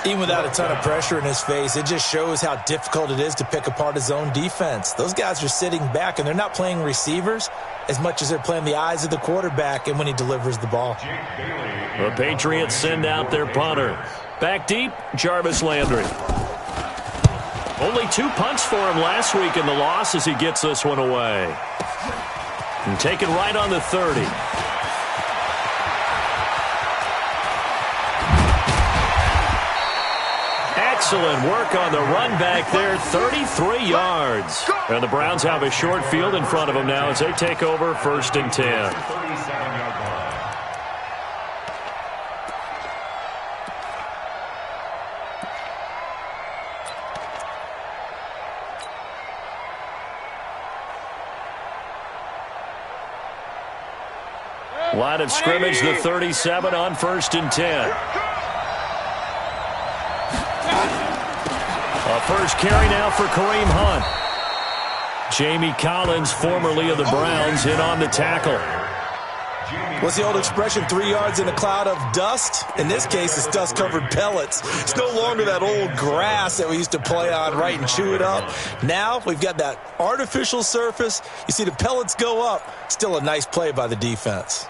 Even without a ton of pressure in his face, it just shows how difficult it is to pick apart his own defense. Those guys are sitting back, and they're not playing receivers as much as they're playing the eyes of the quarterback and when he delivers the ball. The Patriots send out their punter. Back deep, Jarvis Landry. Only 2 punts for him last week in the loss as he gets this one away. And taken right on the 30. Excellent work on the run back there, 33 yards. And the Browns have a short field in front of them now as they take over 1st and 10. Line of scrimmage, the 37 on 1st and 10. A first carry now for Kareem Hunt. Jamie Collins, formerly of the Browns, in on the tackle. What's the old expression, 3 yards in a cloud of dust? In this case, it's dust-covered pellets. It's no longer that old grass that we used to play on, right, and chew it up. Now we've got that artificial surface. You see the pellets go up. Still a nice play by the defense.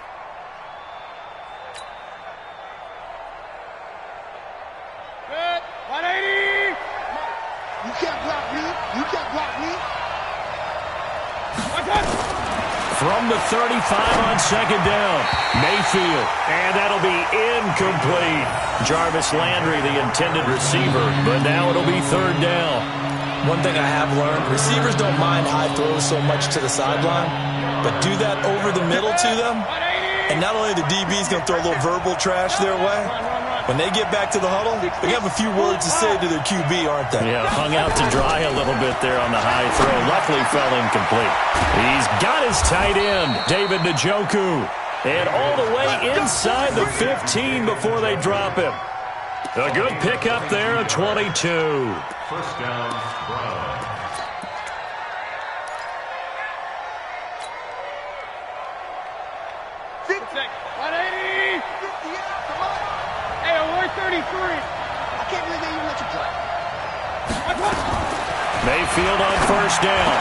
From the 35 on 2nd down, Mayfield, and that'll be incomplete. Jarvis Landry, the intended receiver, but now it'll be 3rd down. One thing I have learned, receivers don't mind high throws so much to the sideline, but do that over the middle to them, and not only the DB's going to throw a little verbal trash their way, when they get back to the huddle, they have a few words to say to their QB, aren't they? Yeah, hung out to dry a little bit there on the high throw. Luckily fell incomplete. He's got his tight end, David Njoku. And all the way inside the 15 before they drop him. A good pickup there, a 22. 1st down, Browns. Mayfield on 1st down.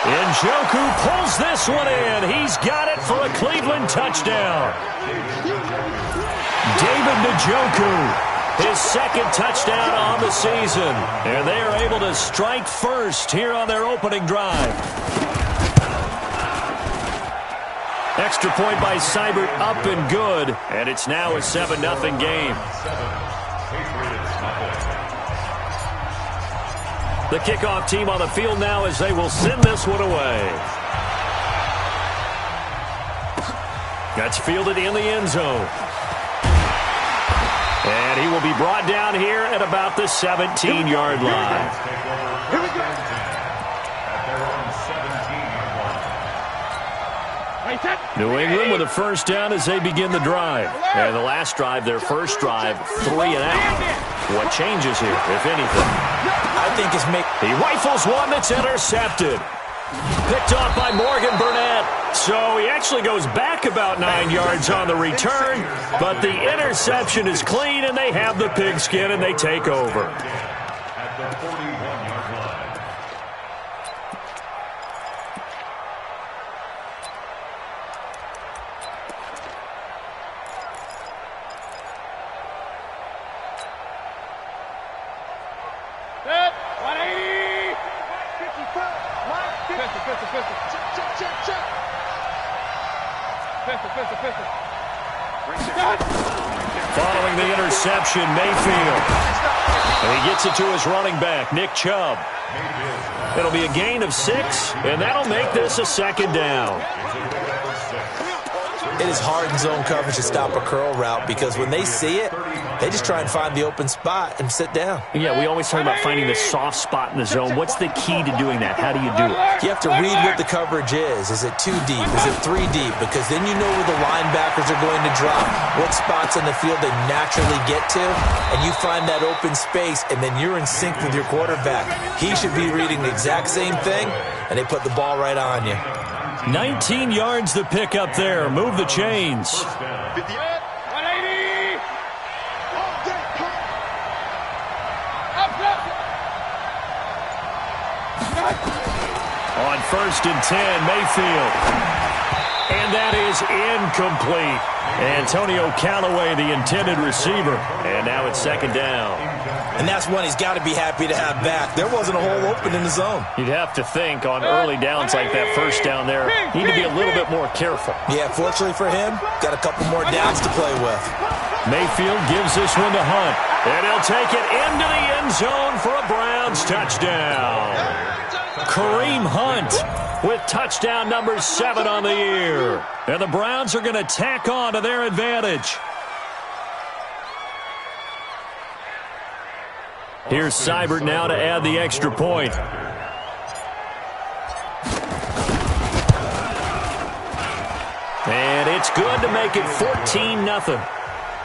Njoku pulls this one in. He's got it for a Cleveland touchdown. David Njoku, his 2nd touchdown on the season. And they are able to strike first here on their opening drive. Extra point by Seibert, up and good. And it's now a 7-0 game. The kickoff team on the field now as they will send this one away. That's fielded in the end zone. And he will be brought down here at about the 17-yard line. Here we go. At their own 17-yard line. New England with a 1st down as they begin the drive. And the last drive, their first drive, 3 and out. What changes here, if anything? I think it's He rifles one that's intercepted. Picked off by Morgan Burnett. So he actually goes back about 9 yards on the return, but the interception is clean, and they have the pigskin, and they take over. At the 41-yard line. Following the interception, Mayfield. And he gets it to his running back, Nick Chubb. It'll be a gain of 6, and that'll make this a 2nd down. It is hard in zone coverage to stop a curl route because when they see it, they just try and find the open spot and sit down. Yeah, we always talk about finding the soft spot in the zone. What's the key to doing that? How do you do it? You have to read what the coverage is. Is it 2 deep? Is it 3 deep? Because then you know where the linebackers are going to drop, what spots on the field they naturally get to, and you find that open space, and then you're in sync with your quarterback. He should be reading the exact same thing, and they put the ball right on you. 19 yards the pick up there. Move the chains. On 1st and 10, Mayfield. And that is incomplete. Antonio Callaway, the intended receiver. And now it's 2nd down. And that's one he's got to be happy to have back. There wasn't a hole open in the zone. You'd have to think on early downs like that 1st down there, need to be a little bit more careful. Yeah, fortunately for him, got a couple more downs to play with. Mayfield gives this one to Hunt. And he'll take it into the end zone for a Browns touchdown. Kareem Hunt with touchdown number 7 on the year. And the Browns are going to tack on to their advantage. Here's Seibert now to add the extra point. And it's good to make it 14-0.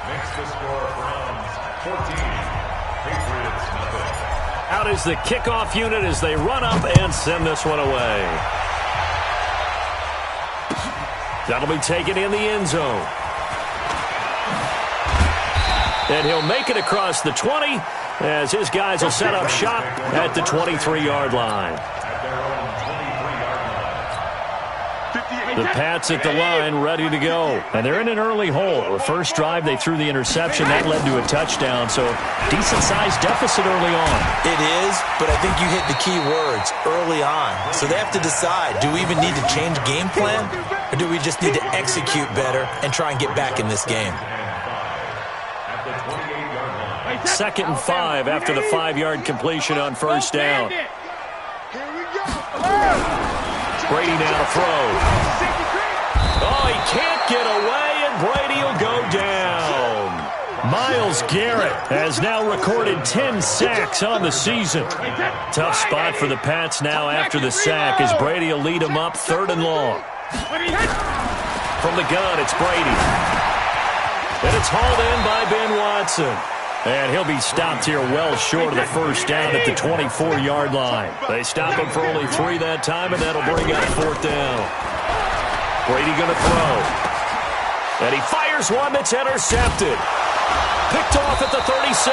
Makes the score Browns 14, Patriots nothing. Out is the kickoff unit as they run up and send this one away. That'll be taken in the end zone. And he'll make it across the 20 as his guys will set up shop at the 23-yard line. The Pats at the line, ready to go. And they're in an early hole. The first drive, they threw the interception. That led to a touchdown, so decent-sized deficit early on. It is, but I think you hit the key words, early on. So they have to decide, do we even need to change game plan, or do we just need to execute better and try and get back in this game? 2nd and 5 after the 5-yard completion on 1st down. Brady now to throw. Oh, he can't get away, and Brady will go down. Myles Garrett has now recorded 10 sacks on the season. Tough spot for the Pats now after the sack as Brady will lead them up 3rd and long. From the gun, it's Brady. And it's hauled in by Ben Watson. And he'll be stopped here well short of the 1st down at the 24-yard line. They stop him for only 3 that time, and that'll bring up 4th down. Brady going to throw. And he fires one that's intercepted. Picked off at the 36.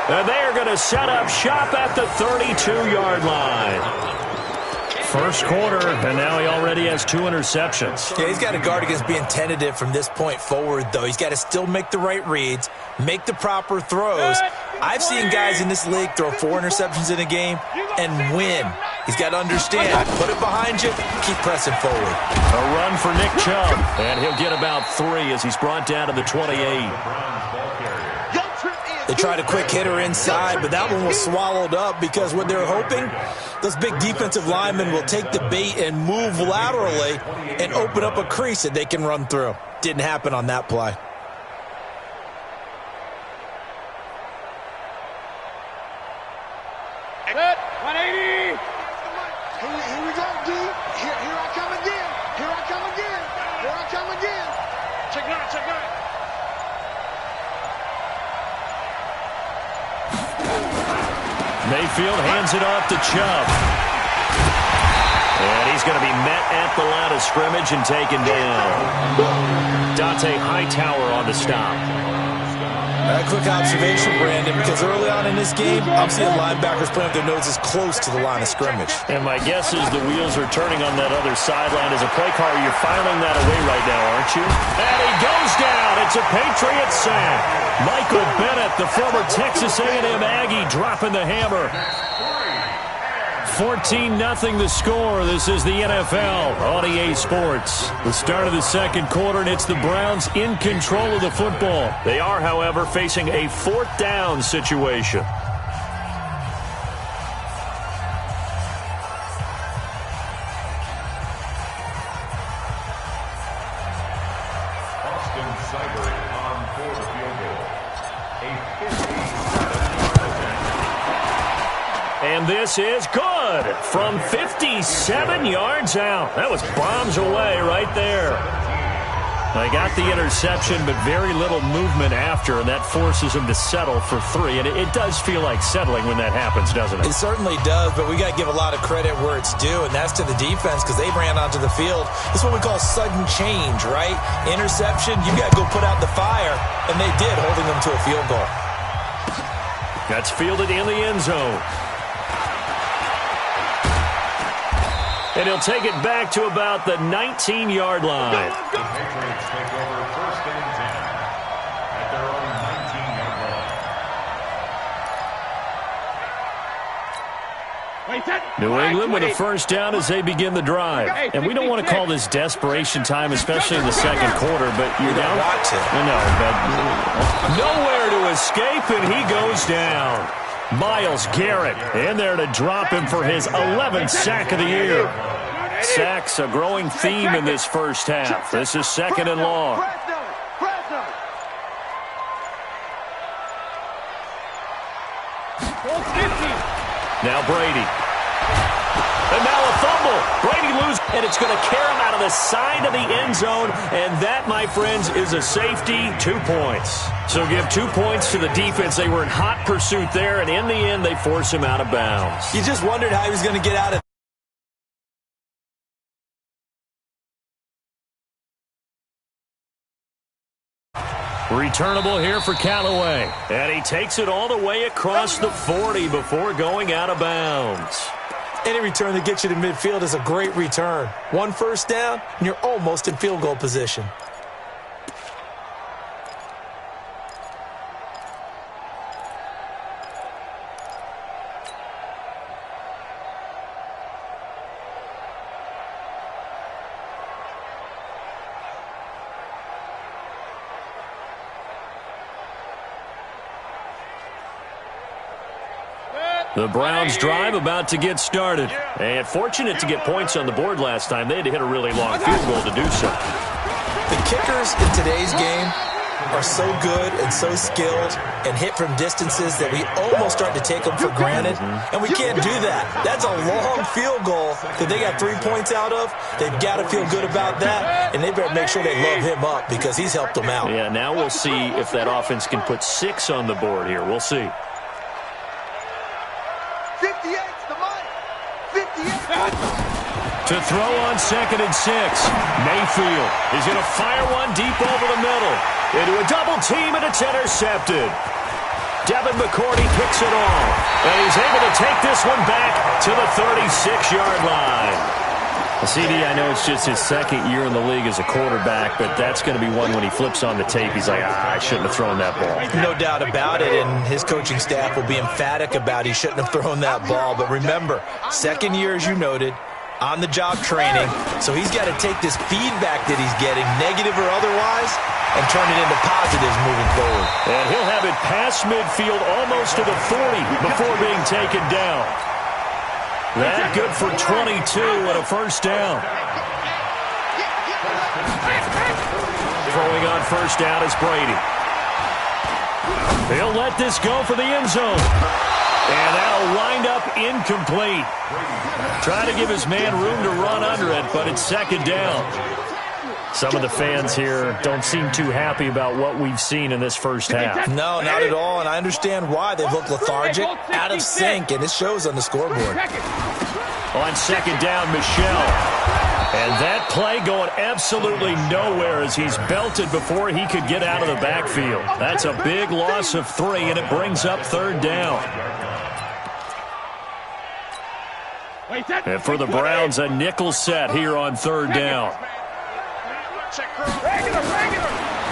And they're going to set up shop at the 32-yard line. First quarter, and now he already has 2 interceptions. Yeah, he's got to guard against being tentative from this point forward, though. He's got to still make the right reads, make the proper throws. I've seen guys in this league throw 4 interceptions in a game and win. He's got to understand, put it behind you, keep pressing forward. A run for Nick Chubb, and he'll get about 3 as he's brought down to the 28. They tried a quick hitter inside, but that one was swallowed up because what they're hoping, those big defensive linemen will take the bait and move laterally and open up a crease that they can run through. Didn't happen on that play. Good. 180. Here we go, D. Here I come again. Here I come again. Here I come again. Check it out, check it out. Mayfield hands it off to Chubb. And he's going to be met at the line of scrimmage and taken down. Dante Hightower on the stop. A quick observation, Brandon, because early on in this game, I'm seeing linebackers playing with their noses close to the line of scrimmage. And my guess is the wheels are turning on that other sideline. As a play caller, you're filing that away right now, aren't you? And he goes down. It's a Patriot sack. Michael Bennett, the former Texas A&M Aggie, dropping the hammer. 14-0 the score. This is the NFL on EA Sports. The start of the 2nd quarter, and it's the Browns in control of the football. They are, however, facing a 4th down situation. Austin Seibert on for the field goal. A 57-yard And this is good from 57 yards out. That was bombs away right there. They got the interception, but very little movement after, and that forces him to settle for 3. And it does feel like settling when that happens, doesn't it? It certainly does, but we got to give a lot of credit where it's due, and that's to the defense because they ran onto the field. This is what we call sudden change, right? Interception, you got to go put out the fire, and they did, holding them to a field goal. That's fielded in the end zone. And he'll take it back to about the 19-yard line. The Patriots take over 1st and 10 at their own 19-yard line. New England with a first down as they begin the drive. And we don't want to call this desperation time, especially in the second quarter, but you're down. Want to. I know, but nowhere to escape, and he goes down. Myles Garrett in there to drop him for his 11th sack of the year. Sacks a growing theme in this first half. This is 2nd and long. Now Brady. And now a fumble. Brady loses, and it's going to carry him out of the side of the end zone. And that, my friends, is a safety, 2 points. So give 2 points to the defense. They were in hot pursuit there, and in the end, they force him out of bounds. You just wondered how he was going to get out of Returnable here for Callaway. And he takes it all the way across the 40 before going out of bounds. Any return that gets you to midfield is a great return. 1 first down, and you're almost in field goal position. The Browns drive about to get started. And fortunate to get points on the board last time. They had to hit a really long field goal to do so. The kickers in today's game are so good and so skilled and hit from distances that we almost start to take them for granted. And we can't do that. That's a long field goal that they got 3 points out of. They've got to feel good about that, and they better make sure they love him up because he's helped them out. Yeah, now we'll see if that offense can put 6 on the board here. We'll see. 58's the money. 58. To throw on 2nd and 6. Mayfield is going to fire one deep over the middle. Into a double team, and it's intercepted. Devin McCourty picks it off. And he's able to take this one back to the 36-yard line. CD, I know it's just his 2nd year in the league as a quarterback, but that's going to be one when he flips on the tape. He's like, I shouldn't have thrown that ball. No doubt about it, and his coaching staff will be emphatic about he shouldn't have thrown that ball. But remember, 2nd year, as you noted, on-the-job training, so he's got to take this feedback that he's getting, negative or otherwise, and turn it into positives moving forward. And he'll have it past midfield almost to the 40 before being taken down. That good for 22 and a first down. Throwing on first down is Brady. He'll let this go for the end zone. And that'll wind up incomplete. Trying to give his man room to run under it, but it's 2nd down. Some of the fans here don't seem too happy about what we've seen in this first half. No, not at all, and I understand why. They've looked lethargic, out of sync, and it shows on the scoreboard. On 2nd down, Michelle. And that play going absolutely nowhere as he's belted before he could get out of the backfield. That's a big loss of 3, and it brings up 3rd down. And for the Browns, a nickel set here on 3rd down.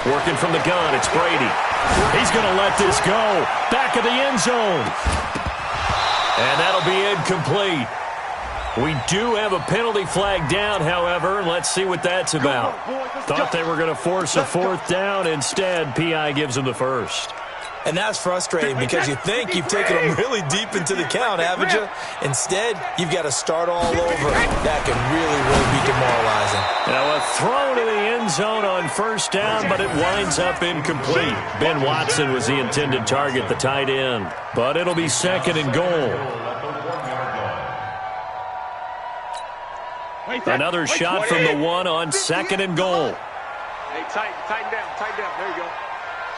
Working from the gun, it's Brady. He's going to let this go. Back of the end zone. And that'll be incomplete. We do have a penalty flag down, however. Let's see what that's about. Thought they were going to force a 4th down. Instead, PI gives them the first. And that's frustrating because you think you've taken them really deep into the count, haven't you? Instead, you've got to start all over. That can really be demoralizing. Now a throw to the end zone on first down, but it winds up incomplete. Ben Watson was the intended target, the tight end. But it'll be 2nd and goal. Another shot from the 1 on 2nd and goal. Hey, tighten down. There you go.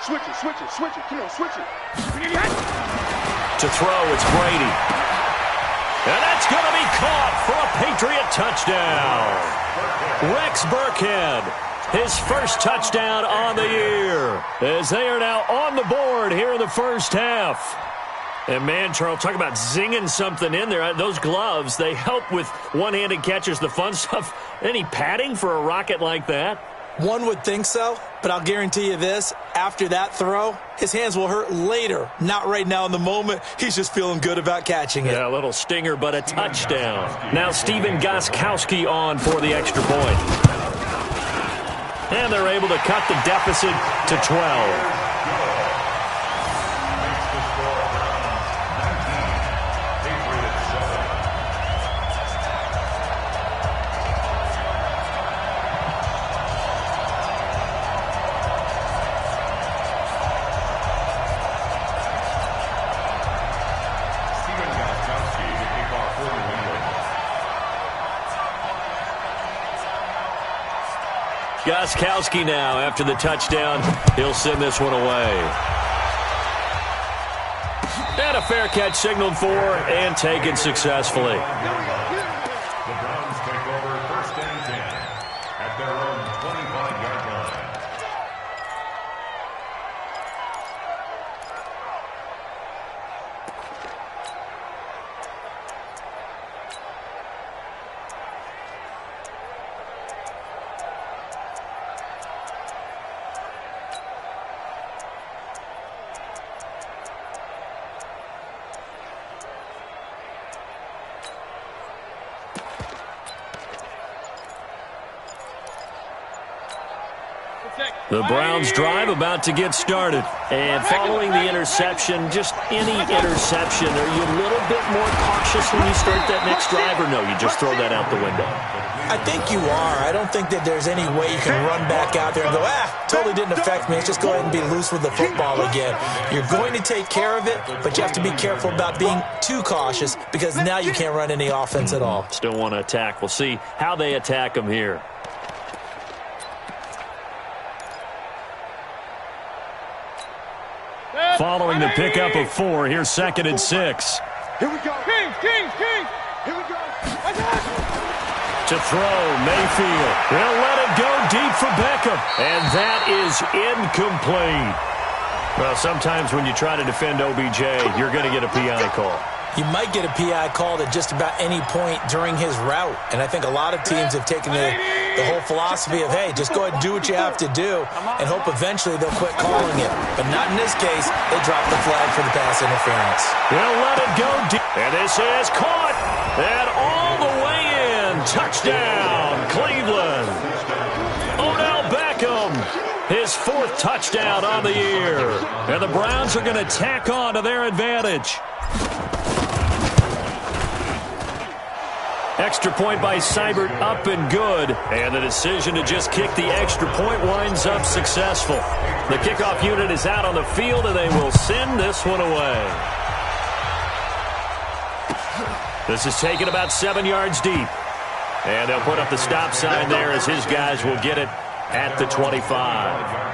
Switch it. Come on, switch it. To throw, it's Brady. And that's going to be caught for a Patriot touchdown. Rex Burkhead, his first touchdown on the year, as they are now on the board here in the first half. And, man, Charles, talk about zinging something in there. Those gloves, they help with one-handed catches, the fun stuff. Any padding for a rocket like that? One would think so, but I'll guarantee you this. After that throw, his hands will hurt later. Not right now in the moment. He's just feeling good about catching it. Yeah, a little stinger, but a touchdown. Now Steven Gostkowski on for the extra point. And they're able to cut the deficit to 12. Gostkowski now after the touchdown. He'll send this one away. And a fair catch signaled for and taken successfully. The Browns take over first and 10 at their own 25-yard line. The Browns drive about to get started. And following the interception, just any interception, are you a little bit more cautious when you start that next drive, or no, you just throw that out the window? I think you are. I don't think that there's any way you can run back out there and go, totally didn't affect me. Let's just go ahead and be loose with the football again. You're going to take care of it, but you have to be careful about being too cautious because now you can't run any offense at all. Still want to attack. We'll see how they attack them here. Following the pickup of 4, here's 2nd and 6. Here we go. Kings. Here we go. To throw, Mayfield. They'll let it go deep for Beckham. And that is incomplete. Well, sometimes when you try to defend OBJ, you're going to get a PI call. You might get a PI called at just about any point during his route. And I think a lot of teams have taken the whole philosophy of, hey, just go ahead and do what you have to do and hope eventually they'll quit calling it. But not in this case. They dropped the flag for the pass interference. They'll let it go deep. And this is caught. And all the way in. Touchdown, Cleveland. Odell Beckham. His 4th touchdown on the year. And the Browns are going to tack on to their advantage. Extra point by Seibert, up and good. And the decision to just kick the extra point winds up successful. The kickoff unit is out on the field, and they will send this one away. This is taken about 7 yards deep. And they'll put up the stop sign there as his guys will get it at the 25.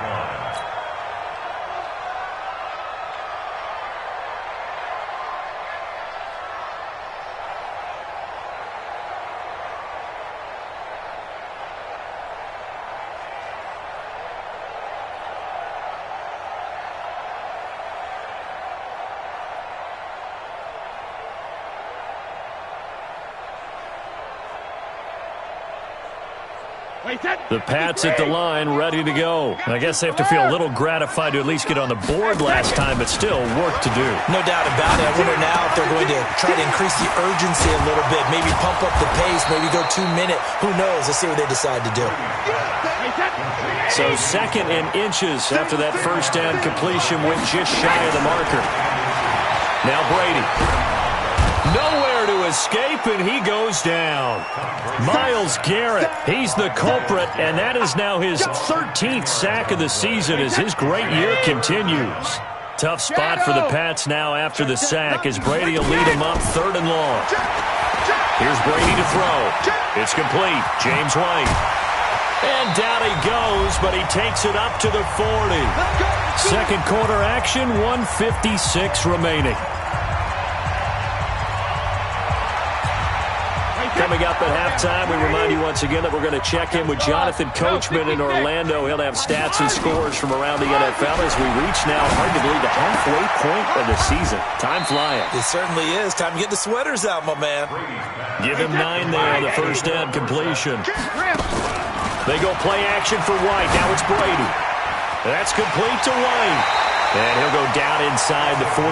The Pats at the line, ready to go. I guess they have to feel a little gratified to at least get on the board last time, but still work to do. No doubt about it. I wonder now if they're going to try to increase the urgency a little bit, maybe pump up the pace, maybe go 2-minute. Who knows? Let's see what they decide to do. So 2nd and inches after that first down completion went just shy of the marker. Now Brady. Nowhere to escape, and he goes down. Myles Garrett, he's the culprit, and that is now his 13th sack of the season as his great year continues. Tough spot for the Pats now after the sack as Brady will lead him up 3rd and long. Here's Brady to throw. It's complete. James White. And down he goes, but he takes it up to the 40. Second quarter action, 1:56 remaining. Coming up at halftime, we remind you once again that we're going to check in with Jonathan Coachman in Orlando. He'll have stats and scores from around the NFL as we reach now, hard to believe, the halfway point of the season. Time flying. It certainly is. Time to get the sweaters out, my man. Give him 9 there on the first down completion. They go play action for White. Now it's Brady. That's complete to White. And he'll go down inside the 45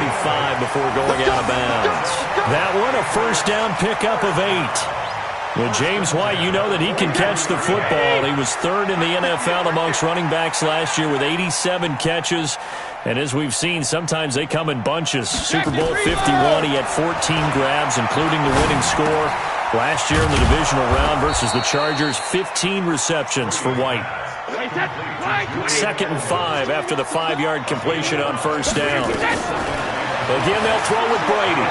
before going out of bounds. That one, a first down pickup of 8. Well, James White, you know that he can catch the football. He was 3rd in the NFL amongst running backs last year with 87 catches. And as we've seen, sometimes they come in bunches. Super Bowl 51, he had 14 grabs, including the winning score. Last year in the divisional round versus the Chargers, 15 receptions for White. 2nd and 5 after the 5-yard completion on first down. Again, they'll throw with Brady.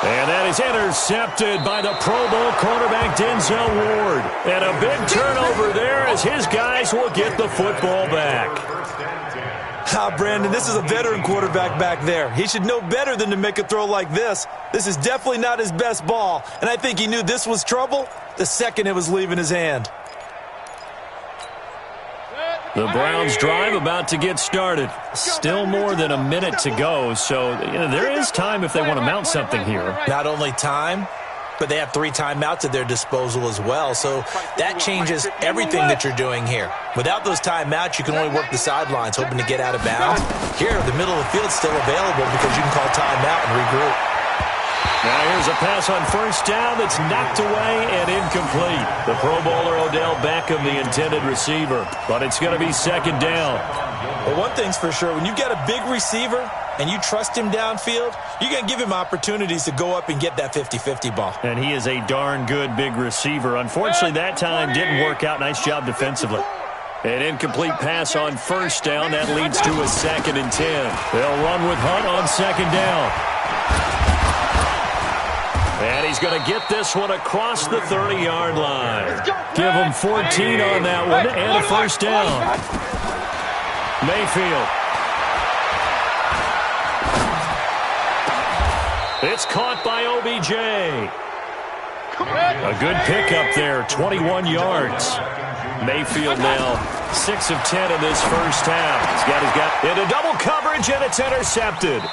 And that is intercepted by the Pro Bowl cornerback Denzel Ward. And a big turnover there as his guys will get the football back. Brandon, this is a veteran quarterback back there. He should know better than to make a throw like this. This is definitely not his best ball. And I think he knew this was trouble the second it was leaving his hand. The Browns drive about to get started. Still more than a minute to go, so there is time if they want to mount something here. Not only time, but they have 3 timeouts at their disposal as well, so that changes everything that you're doing here. Without those timeouts, you can only work the sidelines, hoping to get out of bounds. Here, the middle of the field's still available because you can call timeout and regroup. Now here's a pass on first down that's knocked away and incomplete. The Pro Bowler Odell Beckham, the intended receiver, but it's going to be 2nd down. Well, one thing's for sure, when you've got a big receiver and you trust him downfield, you're going to give him opportunities to go up and get that 50-50 ball. And he is a darn good big receiver. Unfortunately, that time didn't work out. Nice job defensively. An incomplete pass on first down. That leads to a 2nd and 10. They'll run with Hunt on 2nd down. And he's going to get this one across the 30-yard line. Give him 14 on that one and a first down. Mayfield. It's caught by OBJ. A good pickup there, 21 yards. Mayfield now 6 of 10 in this first half. He's got into double coverage, and it's intercepted.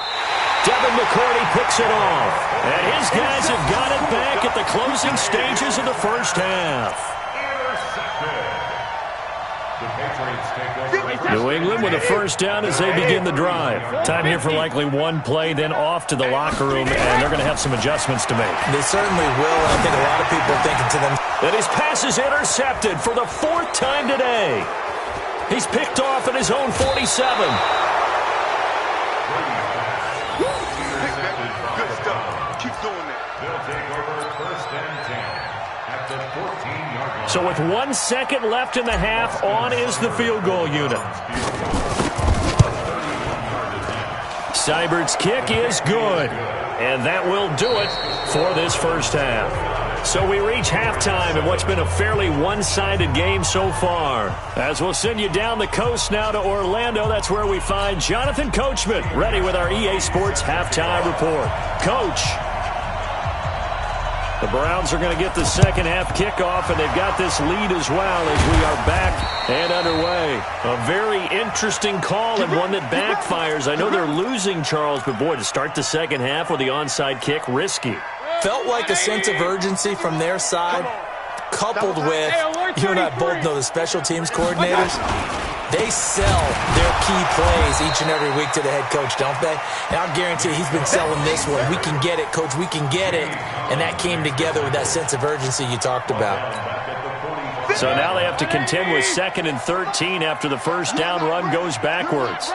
Devin McCourty picks it off. And his guys have got it back at the closing stages of the first half. New England with a first down as they begin the drive. Time here for likely one play, then off to the locker room, and they're going to have some adjustments to make. They certainly will, and I think a lot of people are thinking to them. And his pass is intercepted for the 4th time today. He's picked off at his own 47. Good stuff. Keep doing that. They'll take over 1st and 10 at the 14-yard line. So with 1 second left in the half, on is the field goal unit. Seibert's kick is good. And that will do it for this first half. So we reach halftime in what's been a fairly one-sided game so far. As we'll send you down the coast now to Orlando, that's where we find Jonathan Coachman, ready with our EA Sports Halftime Report. Coach, the Browns are going to get the second half kickoff, and they've got this lead as well as we are back and underway. A very interesting call and one that backfires. I know they're losing, Charles, but boy, to start the second half with the onside kick, risky. Felt like a sense of urgency from their side, coupled with, you and I both know the special teams coordinators. They sell their key plays each and every week to the head coach, don't they? And I'll guarantee he's been selling this one. We can get it, coach, we can get it. And that came together with that sense of urgency you talked about. So now they have to contend with 2nd and 13 after the first down run goes backwards.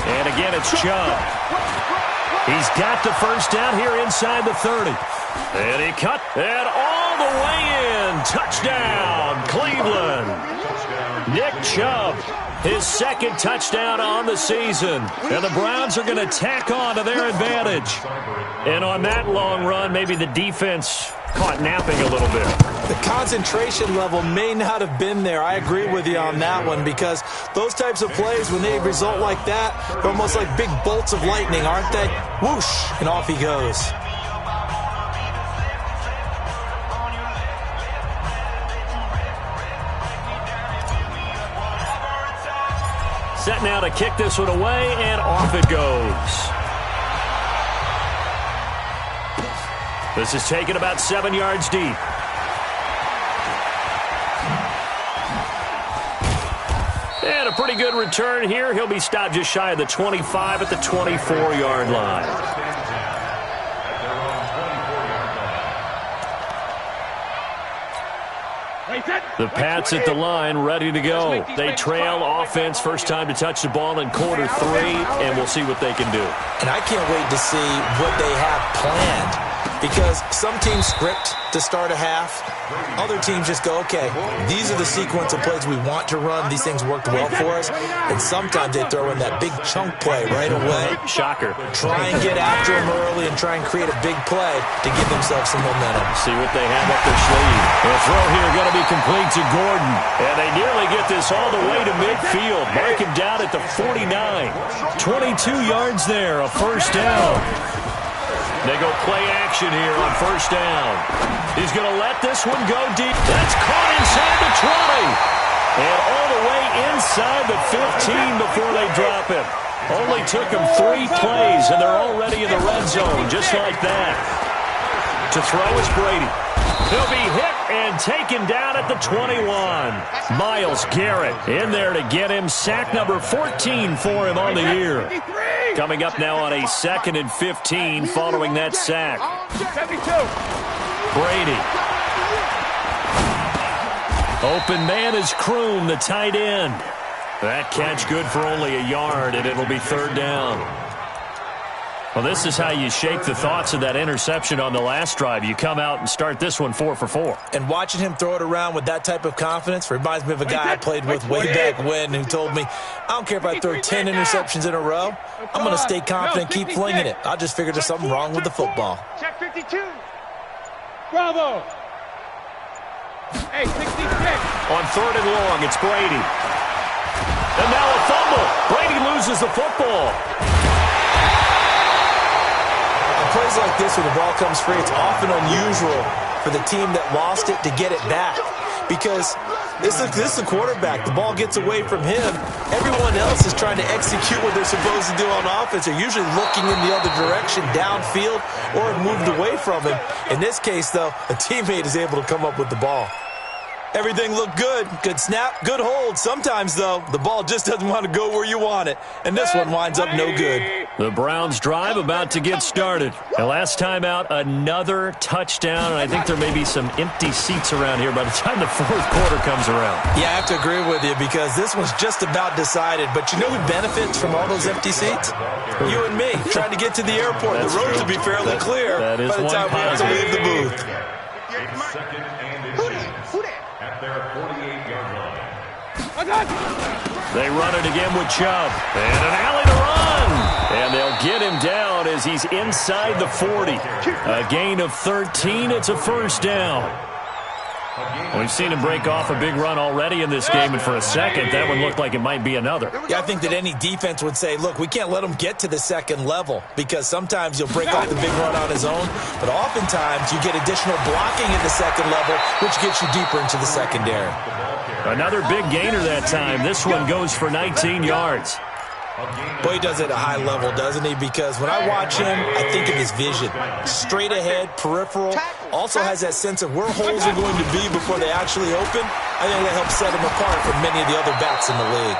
And again, it's Chubb. He's got the first down here inside the 30. And he cut it all the way in. Touchdown, Cleveland. Nick Chubb, his 2nd touchdown on the season. And the Browns are going to tack on to their advantage. And on that long run, maybe the defense caught napping a little bit. The concentration level may not have been there. I agree with you on that one, because those types of plays, when they result like that, they're almost like big bolts of lightning, aren't they? Whoosh, and off he goes. Set now to kick this one away, and off it goes. This is taken about 7 yards deep. And a pretty good return here. He'll be stopped just shy of the 25 at the 24-yard line. The Pats at the line, ready to go. They trail offense, first time to touch the ball in quarter 3, and we'll see what they can do. And I can't wait to see what they have planned, because some teams script to start a half. Other teams just go, okay, these are the sequence of plays we want to run. These things worked well for us. And sometimes they throw in that big chunk play right away. Shocker. Try and get after them early and try and create a big play to give themselves some momentum. See what they have up their sleeve. The throw here going to be complete to Gordon. And they nearly get this all the way to midfield. Mark him down at the 49. 22 yards there, a first down. They go play action here on first down. He's going to let this one go deep. That's caught inside the 20. And all the way inside the 15 before they drop him. Only took him 3 plays, and they're already in the red zone, just like that. To throw is Brady. He'll be hit and taken down at the 21. Myles Garrett in there to get him. Sack number 14 for him on the year. Coming up now on a 2nd and 15 following that sack. Brady. Open man is Kroon, the tight end. That catch good for only a yard, and it'll be third down. Well, this is how you shake the thoughts of that interception on the last drive. You come out and start this one 4 for 4. And watching him throw it around with that type of confidence reminds me of a guy I played with way back when who told me, I don't care if I throw 10 interceptions in a row. I'm going to stay confident, keep flinging it. I just figured there's something wrong with the football. Check 52. Bravo. Hey, 66. On 3rd and long, it's Brady. And now a fumble. Brady loses the football. Plays like this when the ball comes free, it's often unusual for the team that lost it to get it back, because this is the quarterback. The ball gets away from him. Everyone else is trying to execute what they're supposed to do on offense. They're usually looking in the other direction, downfield, or have moved away from him. In this case, though, a teammate is able to come up with the ball. Everything looked good. Good snap, good hold. Sometimes, though, the ball just doesn't want to go where you want it. And this one winds up no good. The Browns drive about to get started. And last time out, another touchdown. And I think there may be some empty seats around here by the time the 4th quarter comes around. Yeah, I have to agree with you, because this one's just about decided. But you know who benefits from all those empty seats? You and me, trying to get to the airport. The roads will be fairly clear by the time we have to leave the booth. Their 48-yard line. They run it again with Chubb. And an alley to run. And they'll get him down as he's inside the 40. A gain of 13. It's a first down. We've seen him break off a big run already in this game, and for a second, that one looked like it might be another. Yeah, I think that any defense would say, look, we can't let him get to the second level, because sometimes you'll break off the big run on his own, but oftentimes you get additional blocking at the second level, which gets you deeper into the secondary. Another big gainer that time. This one goes for 19 yards. Boy, he does it at a high level, doesn't he? Because when I watch him, I think of his vision. Straight ahead, peripheral. Also has that sense of where holes are going to be before they actually open. I think that helps set him apart from many of the other backs in the league.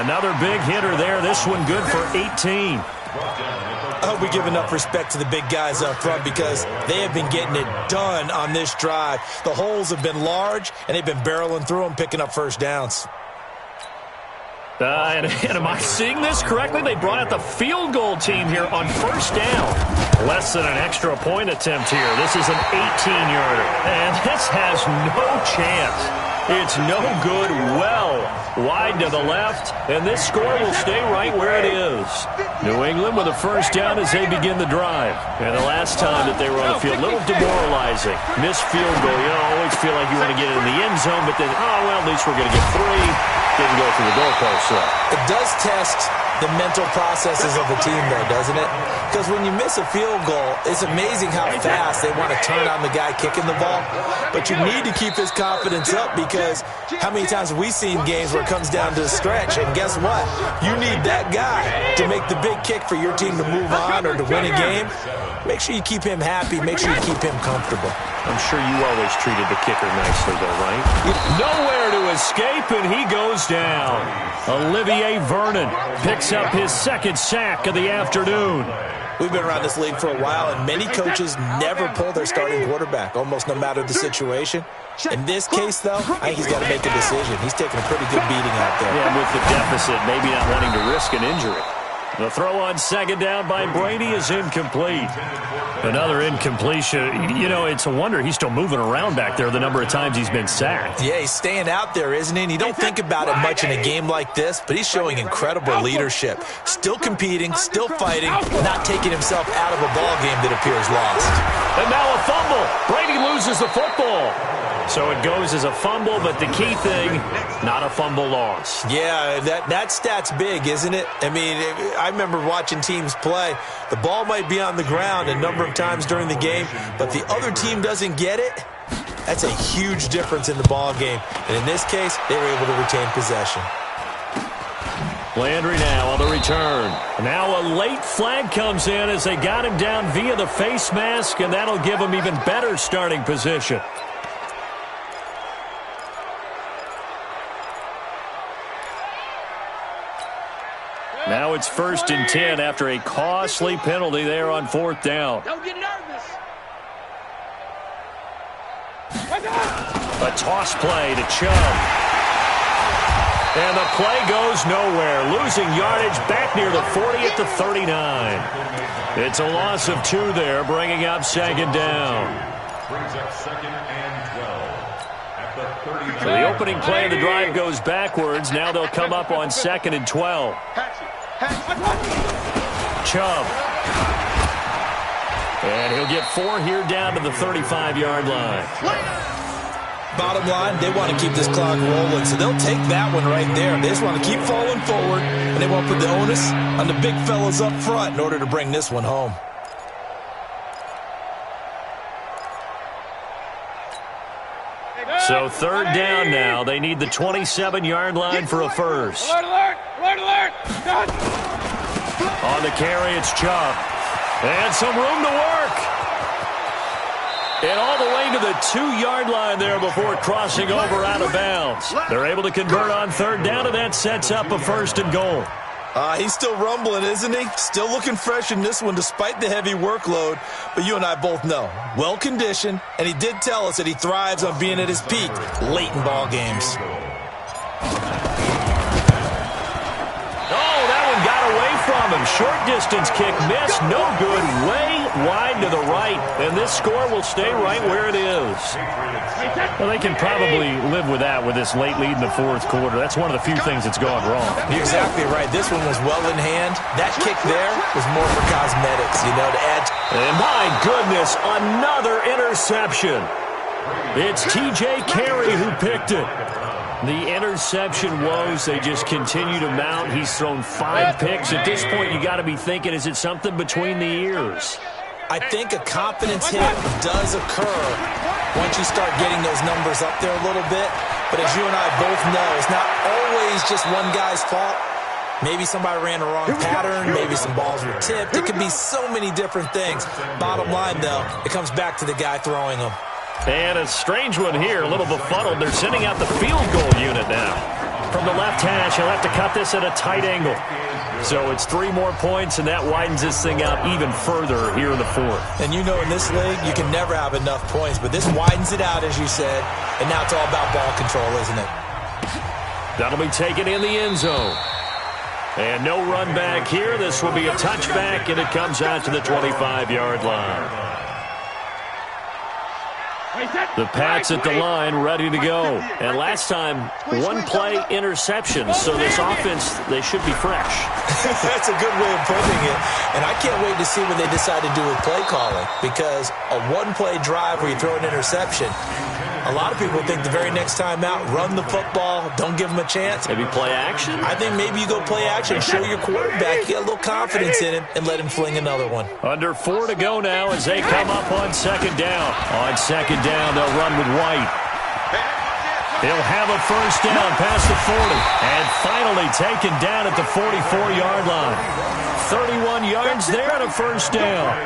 Another big hitter there. This one good for 18. I hope we give enough respect to the big guys up front, because they have been getting it done on this drive. The holes have been large, and they've been barreling through them, picking up first downs. And am I seeing this correctly? They brought out the field goal team here on first down. Less than an extra point attempt here. This is an 18-yarder. And this has no chance. It's no good. Well wide to the left, and this score will stay right where it is. New England with a first down as they begin the drive. And the last time that they were on the field, a little demoralizing. Missed field goal. You always feel like you want to get it in the end zone, but then, oh, well, at least we're going to get 3. Didn't go through the goalpost, so. It does test the mental processes of the team, though, doesn't it? Because when you miss a field goal, it's amazing how fast they want to turn on the guy kicking the ball. But you need to keep his confidence up, because how many times have we seen games where it comes down to a stretch, and guess what? You need that guy to make the big kick for your team to move on or to win a game. Make sure you keep him happy. Make sure you keep him comfortable. I'm sure you always treated the kicker nicely, though, right? Nowhere to escape, and he goes down. Olivier Vernon picks up his second sack of the afternoon. We've been around this league for a while, and many coaches never pull their starting quarterback, almost no matter the situation. In this case, though, I think he's got to make a decision. He's taking a pretty good beating out there. Yeah, with the deficit, maybe not wanting to risk an injury. The throw on second down by Brady is incomplete. Another incompletion. You know, it's a wonder he's still moving around back there the number of times he's been sacked. Yeah, he's staying out there, isn't he? And you don't think about it much in a game like this, but he's showing incredible leadership. Still competing, still fighting, not taking himself out of a ball game that appears lost. And now a fumble. Brady loses the football. So it goes as a fumble, but the key thing, not a fumble loss. Yeah, that stat's big, isn't it? I mean, I remember watching teams play. The ball might be on the ground a number of times during the game, but the other team doesn't get it. That's a huge difference in the ball game. And in this case, they were able to retain possession. Landry now on the return. Now a late flag comes in as they got him down via the face mask, and that'll give him even better starting position. Now it's 1st and 10 after a costly penalty there on 4th down. Don't get nervous. A toss play to Chubb. And the play goes nowhere. Losing yardage back near the 40 at the 39. It's a loss of 2 there, bringing up 2nd down. Brings up 2nd and 12 at the 39. So the opening play of the drive goes backwards. Now they'll come up on 2nd and 12. Chubb. And he'll get 4 here down to the 35-yard line. Bottom line, they want to keep this clock rolling, so they'll take that one right there. They just want to keep falling forward, and they want to put the onus on the big fellas up front in order to bring this one home. So 3rd down now. They need the 27-yard line for a first. Alert, alert, alert, alert. Done. On the carry, it's Chubb. And some room to work. And all the way to the 2-yard line there before crossing over out of bounds. They're able to convert on 3rd down, and that sets up a 1st and goal. He's still rumbling, isn't he? Still looking fresh in this one despite the heavy workload. But you and I both know, well-conditioned, and he did tell us that he thrives on being at his peak late in ball games. Oh, that one got away from him. Short distance kick missed. No good. Way wide to the right. And this score will stay right where it is. Well, they can probably live with that with this late lead in the 4th quarter. That's one of the few things that's gone wrong. You're exactly right. This one was well in hand. That kick there was more for cosmetics, you know, to add. And my goodness, another interception. It's T.J. Carey who picked it. The interception woes, they just continue to mount. He's thrown 5 picks. At this point, you got to be thinking, is it something between the ears? I think a confidence hit does occur once you start getting those numbers up there a little bit. But as you and I both know, it's not always just one guy's fault. Maybe somebody ran the wrong pattern. Maybe some balls were tipped. It could be so many different things. Bottom line, though, it comes back to the guy throwing them. And a strange one here, a little befuddled. They're sending out the field goal unit now. From the left hash, he'll have to cut this at a tight angle. So it's 3 more points, and that widens this thing out even further here in the 4th. And you know in this league, you can never have enough points, but this widens it out, as you said, and now it's all about ball control, isn't it? That'll be taken in the end zone. And no run back here. This will be a touchback, and it comes out to the 25-yard line. The Pats at the line, ready to go. And last time, 1 play interception. So this offense, they should be fresh. That's a good way of putting it. And I can't wait to see what they decide to do with play calling. Because a 1-play drive where you throw an interception, A lot of people think the very next time out, run the football, don't give them a chance. Maybe play action? I think maybe you go play action, show your quarterback, get a little confidence in him, and let him fling another one. Under 4 to go now as they come up on second down. On second down, they'll run with White. He'll have a first down past the 40. And finally taken down at the 44-yard line. 31 yards there and a first down.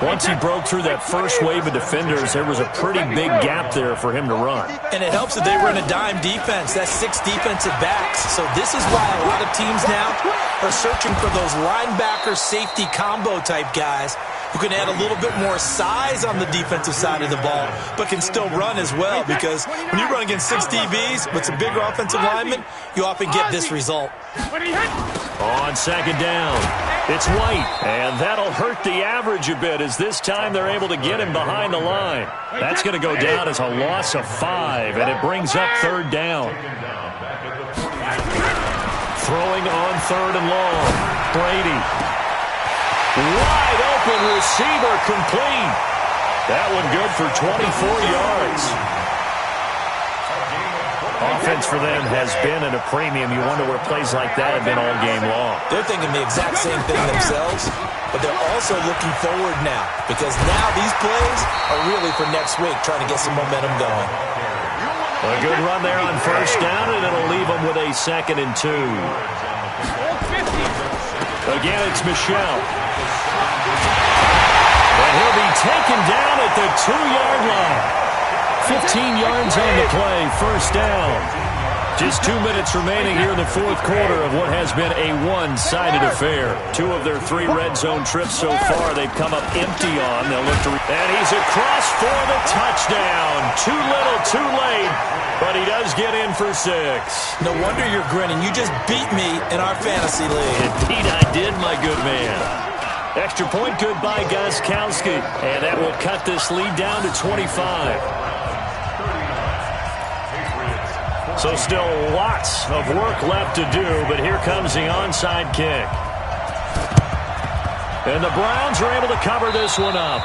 Once he broke through that first wave of defenders, there was a pretty big gap there for him to run. And it helps that they were in a dime defense. That's 6 defensive backs. So this is why a lot of teams now are searching for those linebacker safety combo type guys who can add a little bit more size on the defensive side of the ball, but can still run as well, because when you run against 6 DBs with some bigger offensive linemen, you often get this result. On second down, it's White, and that'll hurt the average a bit as this time they're able to get him behind the line. That's going to go down as a loss of 5, and it brings up third down. Throwing on third and long, Brady. Wide open receiver complete. That one good for 24 yards. Offense for them has been at a premium. You wonder where plays like that have been all game long. They're thinking the exact same thing themselves, but they're also looking forward now, because now these plays are really for next week, trying to get some momentum going. A good run there on first down, and it'll leave them with a 2nd and 2. Again, it's Michel. And he'll be taken down at the 2-yard line. 15 yards on the play, first down. Just 2 minutes remaining here in the fourth quarter of what has been a one-sided affair. 2 of their 3 red zone trips so far they've come up empty on. They'll look to and he's across for the touchdown. Too little, too late, but he does get in for 6. No wonder you're grinning. You just beat me in our fantasy league. Indeed I did, my good man. Extra point good by Gostkowski, and that will cut this lead down to 25. So still lots of work left to do, but here comes the onside kick. And the Browns are able to cover this one up.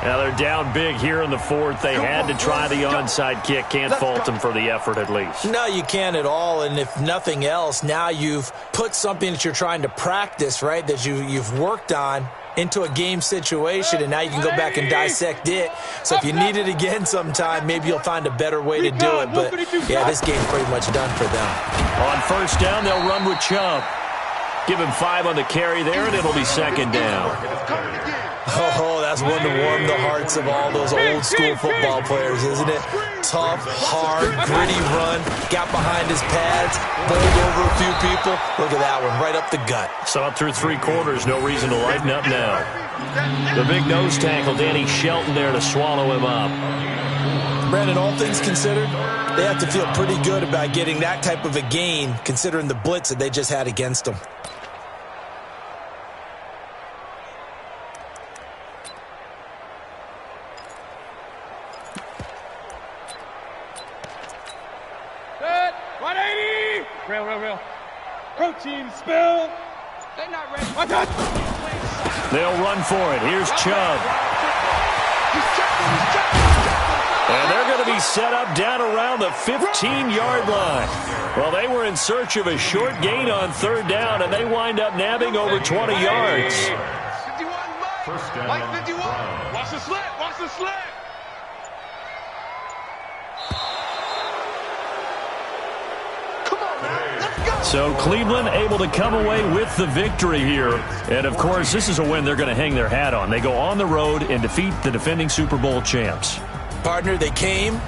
Now they're down big here in the fourth. They had to try the onside kick. Can't fault them for the effort at least. No, you can't at all. And if nothing else, now you've put something that you're trying to practice, right, that you've worked on into a game situation, and now you can go back and dissect it. So if you need it again sometime, maybe you'll find a better way to do it. But, yeah, this game's pretty much done for them. On first down, they'll run with Chubb. Give him 5 on the carry there, and it'll be second down. Oh, that's one to warm the hearts of all those old-school football players, isn't it? Tough, hard, gritty run, got behind his pads, bowled over a few people. Look at that one, right up the gut. Saw it through 3 quarters, no reason to lighten up now. The big nose tackle, Danny Shelton there to swallow him up. Brandon, all things considered, they have to feel pretty good about getting that type of a gain, considering the blitz that they just had against them. Real. Protein spill. They're not ready. Watch out. They'll run for it. Here's Chubb. And they're going to be set up down around the 15-yard line. Well, they were in search of a short gain on third down, and they wind up nabbing over 20 yards. 51, Mike 51. Watch the slip. Watch the slip. So Cleveland able to come away with the victory here. And, of course, this is a win they're going to hang their hat on. They go on the road and defeat the defending Super Bowl champs. Partner, they came,